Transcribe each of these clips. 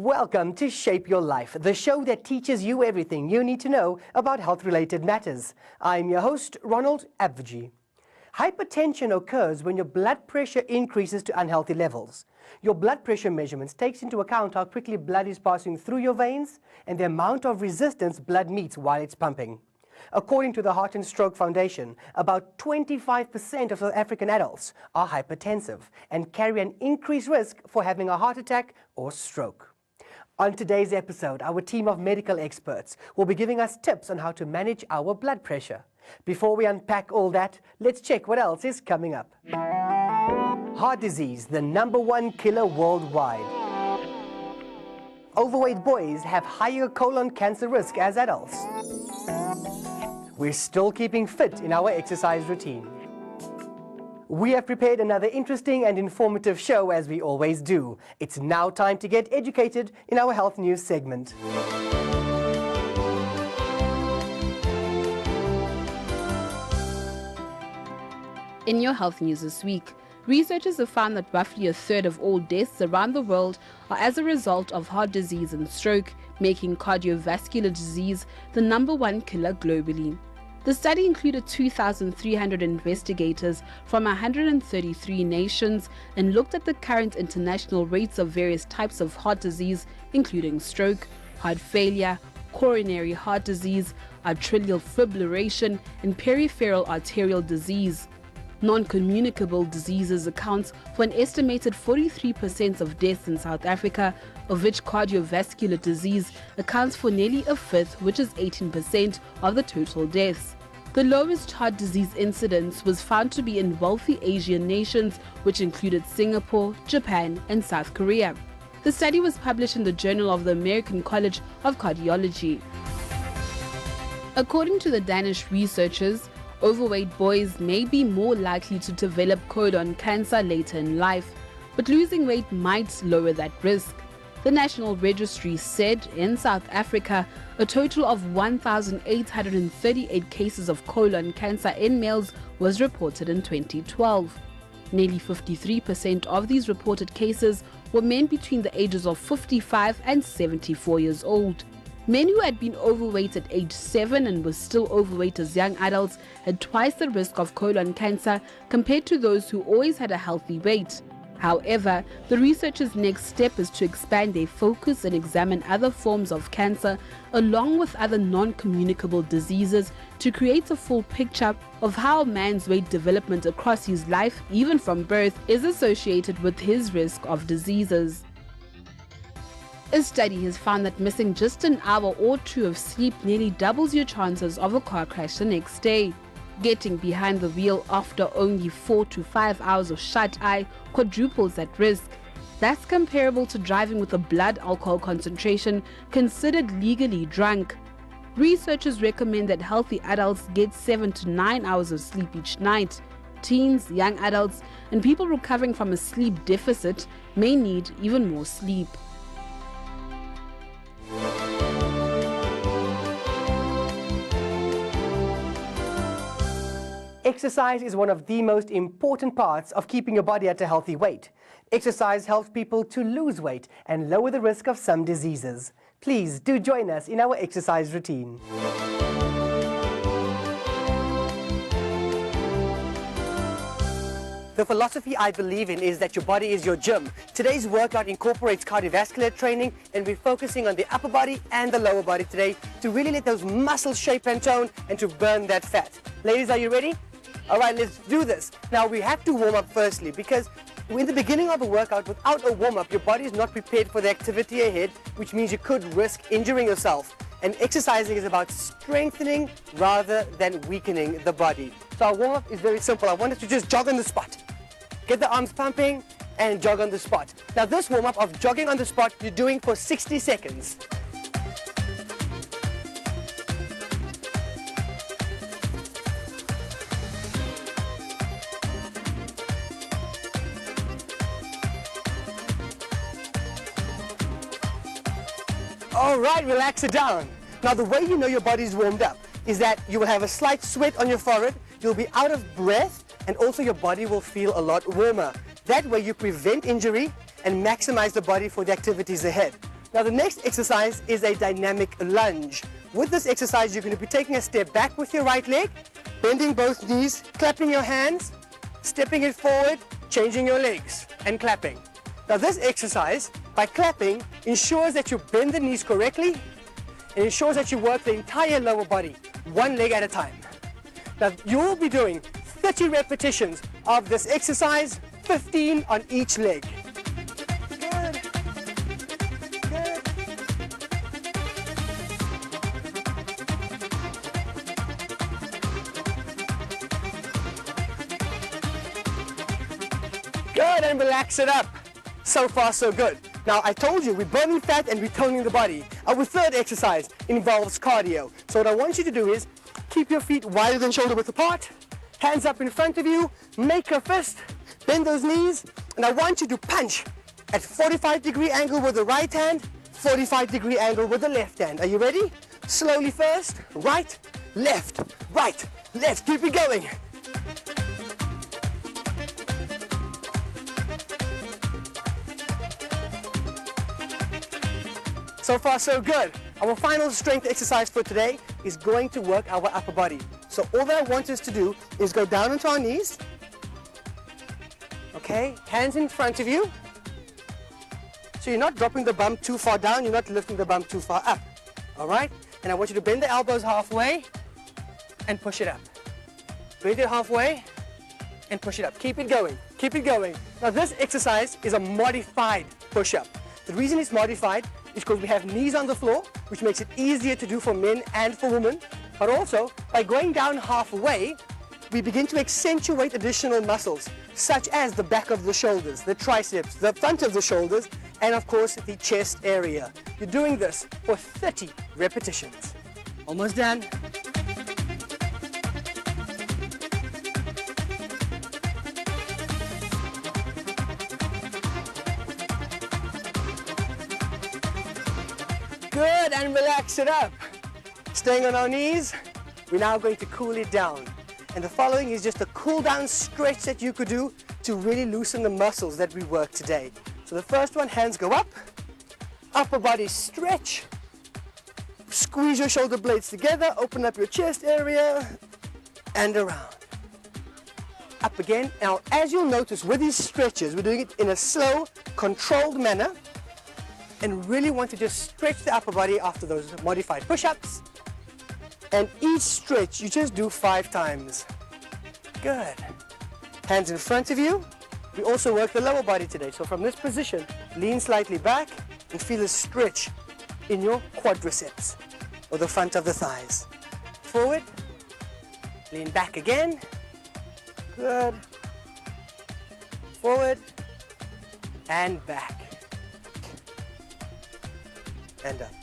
Welcome to Shape Your Life, the show that teaches you everything you need to know about health-related matters. I'm your host, Ronald Abviji. Hypertension occurs when your blood pressure increases to unhealthy levels. Your blood pressure measurements takes into account how quickly blood is passing through your veins and the amount of resistance blood meets while it's pumping. According to the Heart and Stroke Foundation, about 25% of South African adults are hypertensive and carry an increased risk for having a heart attack or stroke. On today's episode, our team of medical experts will be giving us tips on how to manage our blood pressure. Before we unpack all that, let's check what else is coming up. Heart disease, the #1 killer worldwide. Overweight boys have higher colon cancer risk as adults. We're still keeping fit in our exercise routine. We have prepared another interesting and informative show, as we always do. It's now time to get educated in our health news segment. In your health news this week, researchers have found that roughly a third of all deaths around the world are as a result of heart disease and stroke, making cardiovascular disease the #1 killer globally. The study included 2,300 investigators from 133 nations and looked at the current international rates of various types of heart disease, including stroke, heart failure, coronary heart disease, atrial fibrillation, and peripheral arterial disease. Non-communicable diseases account for an estimated 43% of deaths in South Africa, of which cardiovascular disease accounts for nearly a fifth, which is 18% of the total deaths. The lowest heart disease incidence was found to be in wealthy Asian nations, which included Singapore, Japan, and South Korea. The study was published in the Journal of the American College of Cardiology. According to the Danish researchers, overweight boys may be more likely to develop colon cancer later in life, but losing weight might lower that risk. The National Registry said in South Africa, a total of 1,838 cases of colon cancer in males was reported in 2012. Nearly 53% of these reported cases were men between the ages of 55 and 74 years old. Men who had been overweight at age 7 and were still overweight as young adults had twice the risk of colon cancer compared to those who always had a healthy weight. However, the researchers' next step is to expand their focus and examine other forms of cancer along with other non-communicable diseases to create a full picture of how a man's weight development across his life, even from birth, is associated with his risk of diseases. A study has found that missing just an hour or two of sleep nearly doubles your chances of a car crash the next day. Getting behind the wheel after only 4 to 5 hours of shut-eye quadruples that risk. That's comparable to driving with a blood alcohol concentration considered legally drunk. Researchers recommend that healthy adults get 7 to 9 hours of sleep each night. Teens, young adults, and people recovering from a sleep deficit may need even more sleep. Exercise is one of the most important parts of keeping your body at a healthy weight. Exercise helps people to lose weight and lower the risk of some diseases. Please do join us in our exercise routine. The philosophy I believe in is that your body is your gym. Today's workout incorporates cardiovascular training, and we're focusing on the upper body and the lower body today to really let those muscles shape and tone and to burn that fat. Ladies, are you ready? All right, let's do this. Now, we have to warm up firstly because in the beginning of a workout, without a warm-up, your body is not prepared for the activity ahead, which means you could risk injuring yourself. And exercising is about strengthening rather than weakening the body. So our warm-up is very simple. I want us to just jog on the spot. Get the arms pumping and jog on the spot. Now this warm-up of jogging on the spot, you're doing for 60 seconds. All right, relax it down. Now the way you know your body's warmed up is that you will have a slight sweat on your forehead, you'll be out of breath, and also your body will feel a lot warmer. That way you prevent injury and maximize the body for the activities ahead. Now the next exercise is a dynamic lunge. With this exercise, you're going to be taking a step back with your right leg, bending both knees, clapping your hands, stepping it forward, changing your legs, and clapping. Now this exercise, by clapping, ensures that you bend the knees correctly and ensures that you work the entire lower body, one leg at a time. Now you will be doing 30 repetitions of this exercise, 15 on each leg. Good. Good. Good, and relax it up. So far, so good. Now, I told you we're burning fat and we're toning the body. Our third exercise involves cardio. So what I want you to do is keep your feet wider than shoulder width apart, hands up in front of you, make a fist, bend those knees, and I want you to punch at 45-degree angle with the right hand, 45-degree angle with the left hand. Are you ready? Slowly first, right, left, right, left. Keep it going. So far, so good. Our final strength exercise for today is going to work our upper body. So all that I want us to do is go down onto our knees. Okay, hands in front of you. So you're not dropping the bum too far down, you're not lifting the bum too far up. All right? And I want you to bend the elbows halfway and push it up. Bend it halfway and push it up. Keep it going. Keep it going. Now this exercise is a modified push-up. The reason it's modified is because we have knees on the floor, which makes it easier to do for men and for women. But also, by going down halfway, we begin to accentuate additional muscles, such as the back of the shoulders, the triceps, the front of the shoulders, and of course, the chest area. You're doing this for 30 repetitions. Almost done. Good, and relax it up. Staying on our knees, we're now going to cool it down. And the following is just a cool down stretch that you could do to really loosen the muscles that we work today. So the first one, hands go up, upper body stretch, squeeze your shoulder blades together, open up your chest area, and around. Up again. Now, as you'll notice with these stretches, we're doing it in a slow, controlled manner, and really want to just stretch the upper body after those modified push-ups. And each stretch, you just do 5 times. Good. Hands in front of you. We also work the lower body today. So from this position, lean slightly back and feel a stretch in your quadriceps or the front of the thighs. Forward, lean back again. Good. Forward and back. And up.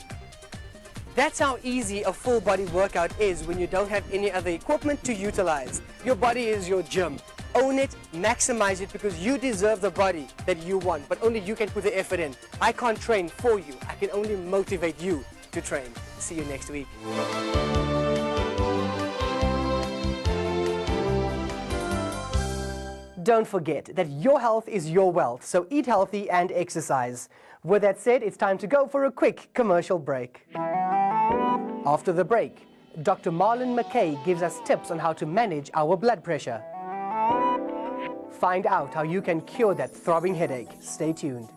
That's how easy a full body workout is when you don't have any other equipment to utilize. Your body is your gym. Own it, maximize it, because you deserve the body that you want, but only you can put the effort in. I can't train for you. I can only motivate you to train. See you next week. Don't forget that your health is your wealth, so eat healthy and exercise. With that said, it's time to go for a quick commercial break. After the break, Dr. Marlon McKay gives us tips on how to manage our blood pressure. Find out how you can cure that throbbing headache. Stay tuned.